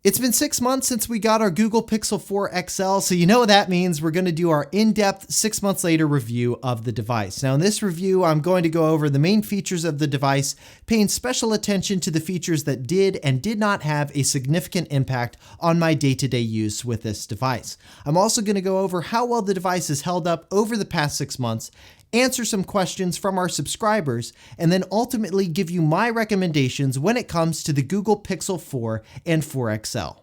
It's been 6 months since we got our Google Pixel 4 XL, so you know what that means. We're going to do our in-depth 6 months later review of the device. Now in this review, I'm going to go over the main features of the device, paying special attention to the features that did and did not have a significant impact on my day-to-day use with this device. I'm also going to go over how well the device has held up over the past 6 months, answer some questions from our subscribers, and then ultimately give you my recommendations when it comes to the Google Pixel 4 and 4 XL.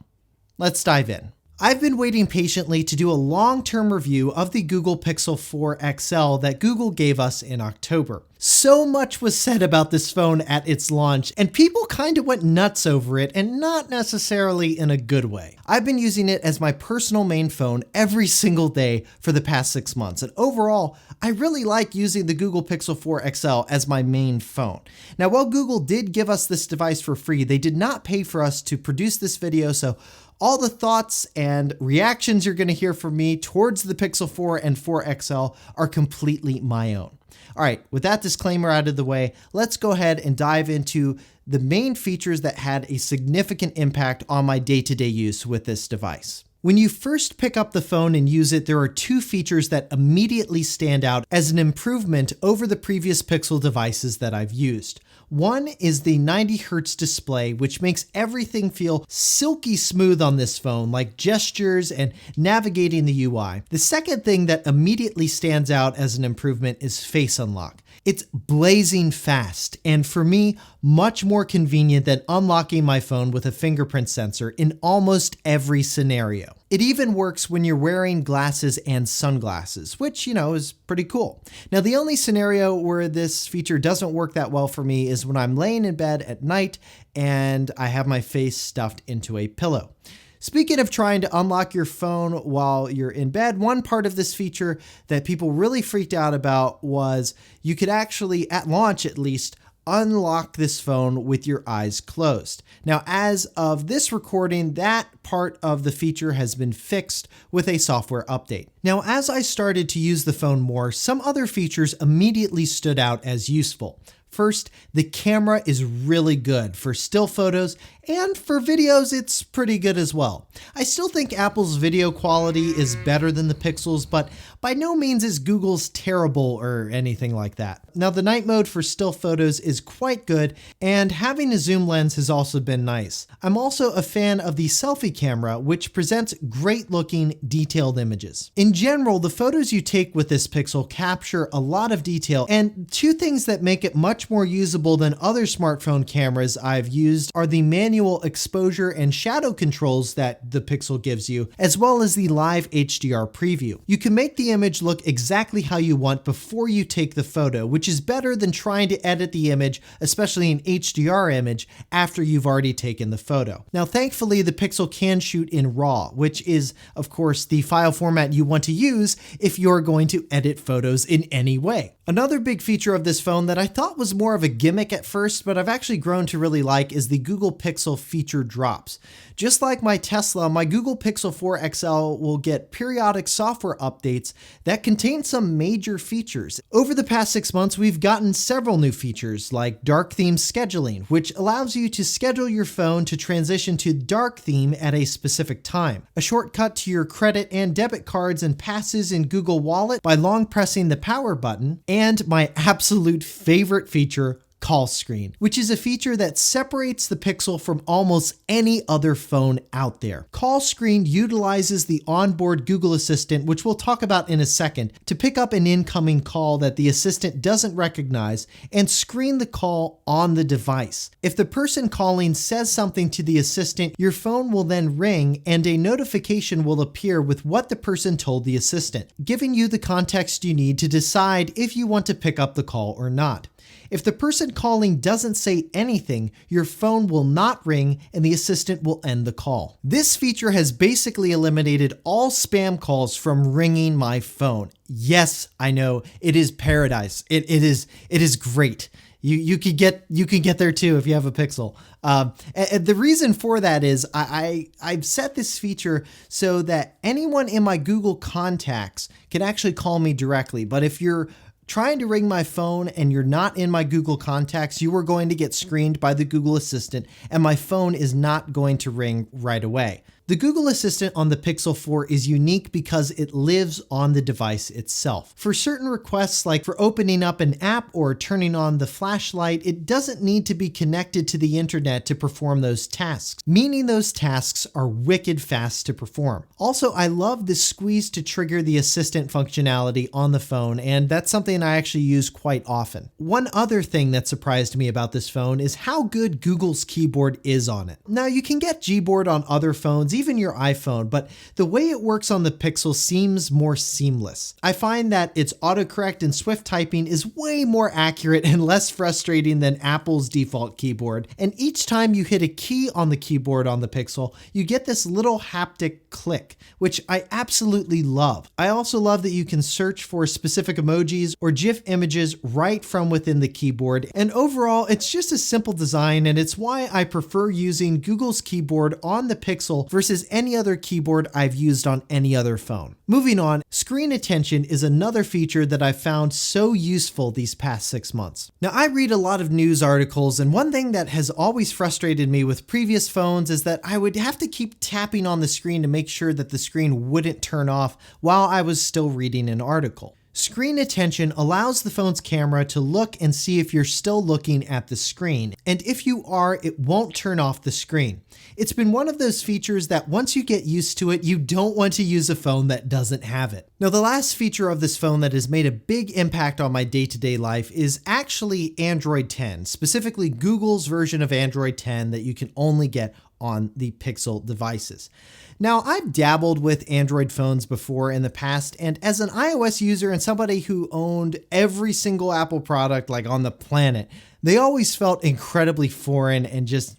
Let's dive in. I've been waiting patiently to do a long-term review of the Google Pixel 4 XL that Google gave us in October. So much was said about this phone at its launch, and people kind of went nuts over it, and not necessarily in a good way. I've been using it as my personal main phone every single day for the past 6 months, and overall, I really like using the Google Pixel 4 XL as my main phone. Now, while Google did give us this device for free, they did not pay for us to produce this video, so all the thoughts and reactions you're going to hear from me towards the Pixel 4 and 4 XL are completely my own. All right, with that disclaimer out of the way, let's go ahead and dive into the main features that had a significant impact on my day-to-day use with this device. When you first pick up the phone and use it, there are two features that immediately stand out as an improvement over the previous Pixel devices that I've used. One is the 90 Hz display, which makes everything feel silky smooth on this phone, like gestures and navigating the UI. The second thing that immediately stands out as an improvement is Face Unlock. It's blazing fast, and for me, much more convenient than unlocking my phone with a fingerprint sensor in almost every scenario. It even works when you're wearing glasses and sunglasses, which, is pretty cool. Now, the only scenario where this feature doesn't work that well for me is when I'm laying in bed at night and I have my face stuffed into a pillow. Speaking of trying to unlock your phone while you're in bed, one part of this feature that people really freaked out about was you could actually, at launch at least, unlock this phone with your eyes closed. Now, as of this recording, that part of the feature has been fixed with a software update. Now, as I started to use the phone more, some other features immediately stood out as useful. First, the camera is really good for still photos, and for videos, it's pretty good as well. I still think Apple's video quality is better than the Pixel's, but by no means is Google's terrible or anything like that. Now, the night mode for still photos is quite good, and having a zoom lens has also been nice. I'm also a fan of the selfie camera, which presents great looking, detailed images. In general, the photos you take with this Pixel capture a lot of detail, and two things that make it much more usable than other smartphone cameras I've used are the manual exposure and shadow controls that the Pixel gives you, as well as the live HDR preview. You can make the image look exactly how you want before you take the photo, which is better than trying to edit the image, especially an HDR image, after you've already taken the photo. Now, thankfully, the Pixel can shoot in RAW, which is, of course, the file format you want to use if you're going to edit photos in any way. Another big feature of this phone that I thought was more of a gimmick at first, but I've actually grown to really like, is the Google Pixel feature drops. Just like my Tesla, my Google Pixel 4 XL will get periodic software updates that contain some major features. Over the past 6 months, we've gotten several new features like dark theme scheduling, which allows you to schedule your phone to transition to dark theme at a specific time. A shortcut to your credit and debit cards and passes in Google Wallet by long pressing the power button, and my absolute favorite feature, Call Screen, which is a feature that separates the Pixel from almost any other phone out there. Call Screen utilizes the onboard Google Assistant, which we'll talk about in a second, to pick up an incoming call that the assistant doesn't recognize and screen the call on the device. If the person calling says something to the assistant, your phone will then ring and a notification will appear with what the person told the assistant, giving you the context you need to decide if you want to pick up the call or not. If the person calling doesn't say anything, your phone will not ring and the assistant will end the call. This feature has basically eliminated all spam calls from ringing my phone. Yes, I know, it is paradise. It is great. You can get there too if you have a Pixel. And the reason for that is I've set this feature so that anyone in my Google contacts can actually call me directly. But if you're trying to ring my phone and you're not in my Google contacts, you are going to get screened by the Google Assistant and my phone is not going to ring right away. The Google Assistant on the Pixel 4 is unique because it lives on the device itself. For certain requests, like for opening up an app or turning on the flashlight, it doesn't need to be connected to the internet to perform those tasks, meaning those tasks are wicked fast to perform. Also, I love the squeeze to trigger the assistant functionality on the phone, and that's something I actually use quite often. One other thing that surprised me about this phone is how good Google's keyboard is on it. Now, you can get Gboard on other phones, even your iPhone, but the way it works on the Pixel seems more seamless. I find that its autocorrect and swift typing is way more accurate and less frustrating than Apple's default keyboard, and each time you hit a key on the keyboard on the Pixel, you get this little haptic click, which I absolutely love. I also love that you can search for specific emojis or GIF images right from within the keyboard, and overall, it's just a simple design, and it's why I prefer using Google's keyboard on the Pixel versus any other keyboard I've used on any other phone. Moving on, screen attention is another feature that I've found so useful these past 6 months. Now, I read a lot of news articles, and one thing that has always frustrated me with previous phones is that I would have to keep tapping on the screen to make sure that the screen wouldn't turn off while I was still reading an article. Screen attention allows the phone's camera to look and see if you're still looking at the screen, and if you are, it won't turn off the screen. It's been one of those features that once you get used to it, you don't want to use a phone that doesn't have it. Now, the last feature of this phone that has made a big impact on my day-to-day life is actually Android 10, specifically Google's version of Android 10 that you can only get on the Pixel devices. Now, I've dabbled with Android phones before in the past, and as an iOS user and somebody who owned every single Apple product like on the planet, they always felt incredibly foreign and just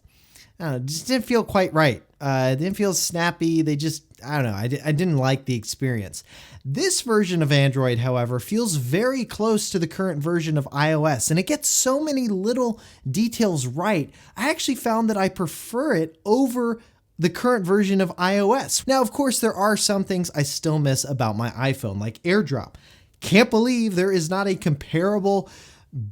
didn't feel quite right. It didn't feel snappy. I don't know, I didn't like the experience. This version of Android, however, feels very close to the current version of iOS, and it gets so many little details right. I actually found that I prefer it over the current version of iOS. Now, of course, there are some things I still miss about my iPhone, like AirDrop. Can't believe there is not a comparable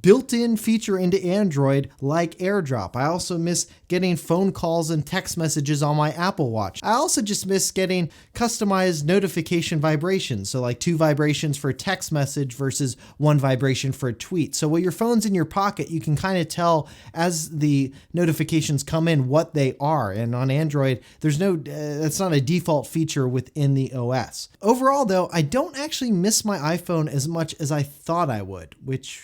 built-in feature into Android like AirDrop. I also miss getting phone calls and text messages on my Apple Watch. I also just miss getting customized notification vibrations. So like 2 vibrations for a text message versus 1 vibration for a tweet. So while your phone's in your pocket, you can kind of tell as the notifications come in what they are. And on Android, that's not a default feature within the OS. Overall though, I don't actually miss my iPhone as much as I thought I would, which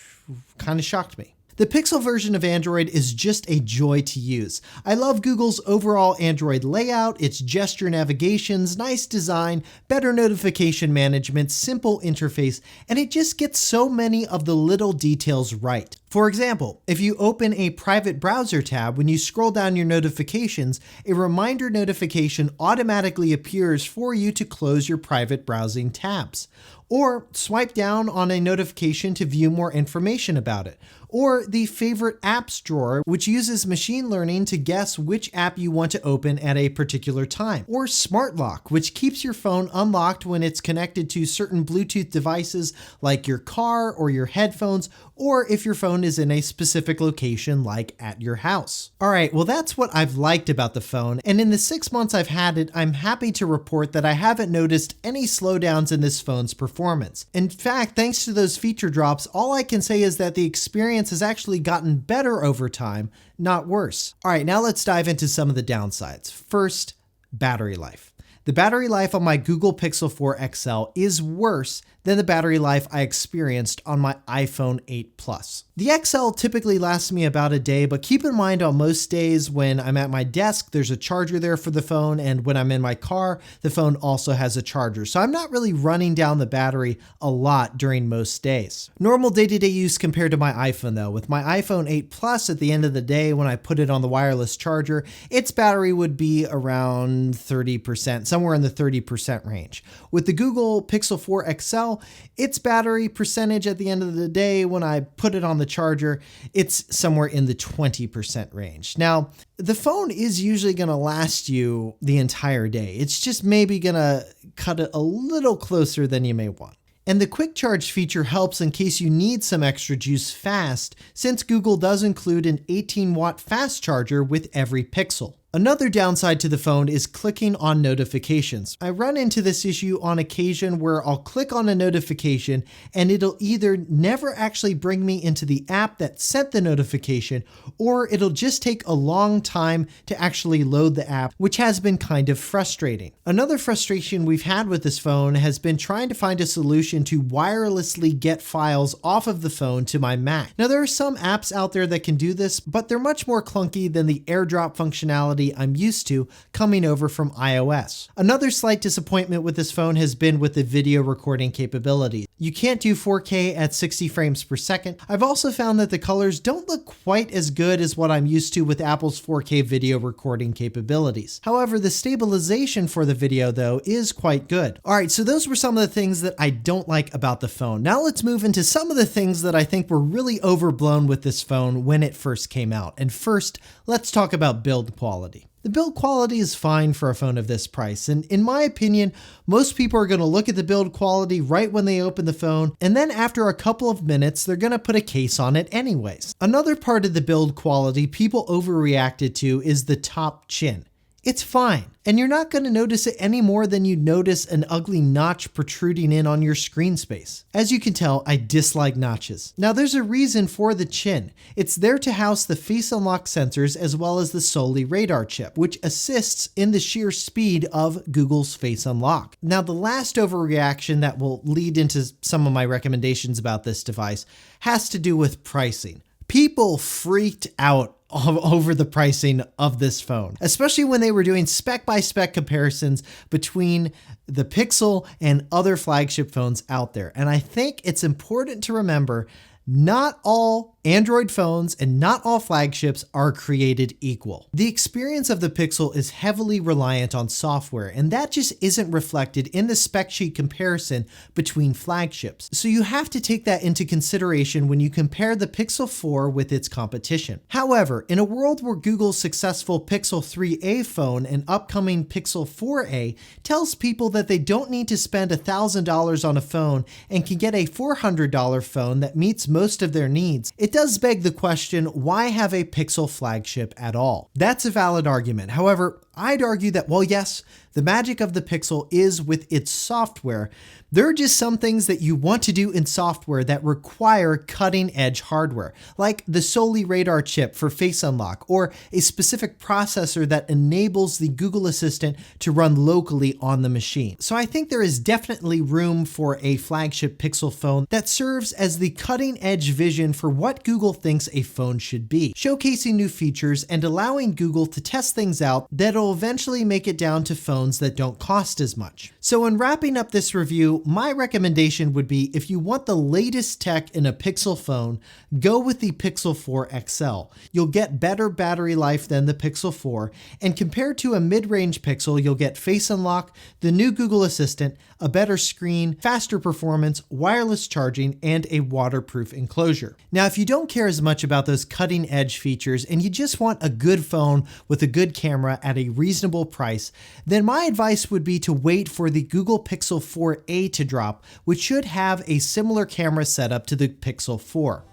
kind of shocked me. The Pixel version of Android is just a joy to use. I love Google's overall Android layout, its gesture navigations, nice design, better notification management, simple interface, and it just gets so many of the little details right. For example, if you open a private browser tab, when you scroll down your notifications, a reminder notification automatically appears for you to close your private browsing tabs. Or swipe down on a notification to view more information about it. Or the favorite apps drawer, which uses machine learning to guess which app you want to open at a particular time. Or Smart Lock, which keeps your phone unlocked when it's connected to certain Bluetooth devices like your car or your headphones, or if your phone is in a specific location like at your house. All right, well that's what I've liked about the phone, and in the 6 months I've had it, I'm happy to report that I haven't noticed any slowdowns in this phone's performance. In fact, thanks to those feature drops, all I can say is that the experience has actually gotten better over time, not worse. All right, now let's dive into some of the downsides. First, battery life. The battery life on my Google Pixel 4 XL is worse than the battery life I experienced on my iPhone 8 Plus. The XL typically lasts me about a day, but keep in mind on most days when I'm at my desk, there's a charger there for the phone, and when I'm in my car, the phone also has a charger. So I'm not really running down the battery a lot during most days. Normal day-to-day use compared to my iPhone though. With my iPhone 8 Plus, at the end of the day, when I put it on the wireless charger, its battery would be around 30%, somewhere in the 30% range. With the Google Pixel 4 XL, its battery percentage at the end of the day, when I put it on the charger, it's somewhere in the 20% range. Now, the phone is usually going to last you the entire day. It's just maybe going to cut it a little closer than you may want. And the quick charge feature helps in case you need some extra juice fast, since Google does include an 18-watt fast charger with every Pixel. Another downside to the phone is clicking on notifications. I run into this issue on occasion where I'll click on a notification and it'll either never actually bring me into the app that sent the notification, or it'll just take a long time to actually load the app, which has been kind of frustrating. Another frustration we've had with this phone has been trying to find a solution to wirelessly get files off of the phone to my Mac. Now, there are some apps out there that can do this, but they're much more clunky than the AirDrop functionality I'm used to coming over from iOS. Another slight disappointment with this phone has been with the video recording capability. You can't do 4K at 60 frames per second. I've also found that the colors don't look quite as good as what I'm used to with Apple's 4K video recording capabilities. However, the stabilization for the video though is quite good. All right, so those were some of the things that I don't like about the phone. Now let's move into some of the things that I think were really overblown with this phone when it first came out. And first, let's talk about build quality. The build quality is fine for a phone of this price, and in my opinion, most people are going to look at the build quality right when they open the phone, and then after a couple of minutes, they're going to put a case on it anyways. Another part of the build quality people overreacted to is the top chin. It's fine, and you're not going to notice it any more than you notice an ugly notch protruding in on your screen space. As you can tell, I dislike notches. Now, there's a reason for the chin. It's there to house the face unlock sensors as well as the Soli radar chip, which assists in the sheer speed of Google's face unlock. Now, the last overreaction that will lead into some of my recommendations about this device has to do with pricing. People freaked out over the pricing of this phone, especially when they were doing spec by spec comparisons between the Pixel and other flagship phones out there. And I think it's important to remember not all Android phones and not all flagships are created equal. The experience of the Pixel is heavily reliant on software, and that just isn't reflected in the spec sheet comparison between flagships. So you have to take that into consideration when you compare the Pixel 4 with its competition. However, in a world where Google's successful Pixel 3a phone and upcoming Pixel 4a tells people that they don't need to spend $1,000 on a phone and can get a $400 phone that meets most of their needs, it does beg the question, why have a Pixel flagship at all? That's a valid argument. However, I'd argue that, well, yes, the magic of the Pixel is with its software. There are just some things that you want to do in software that require cutting-edge hardware, like the Soli radar chip for face unlock, or a specific processor that enables the Google Assistant to run locally on the machine. So I think there is definitely room for a flagship Pixel phone that serves as the cutting-edge vision for what Google thinks a phone should be, showcasing new features and allowing Google to test things out that'll eventually make it down to phones that don't cost as much. So in wrapping up this review, my recommendation would be, if you want the latest tech in a Pixel phone, go with the Pixel 4 XL. You'll get better battery life than the Pixel 4, and compared to a mid-range Pixel, you'll get Face Unlock, the new Google Assistant, a better screen, faster performance, wireless charging, and a waterproof enclosure. Now, if you don't care as much about those cutting-edge features and you just want a good phone with a good camera at a reasonable price, then my advice would be to wait for the Google Pixel 4a to drop, which should have a similar camera setup to the Pixel 4.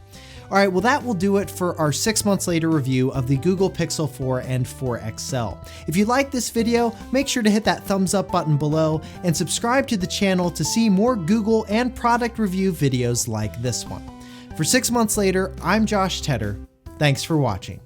All right, well, that will do it for our 6 months later review of the Google Pixel 4 and 4 XL. If you like this video, make sure to hit that thumbs up button below and subscribe to the channel to see more Google and product review videos like this one. For 6 months later, I'm Josh Tedder. Thanks for watching.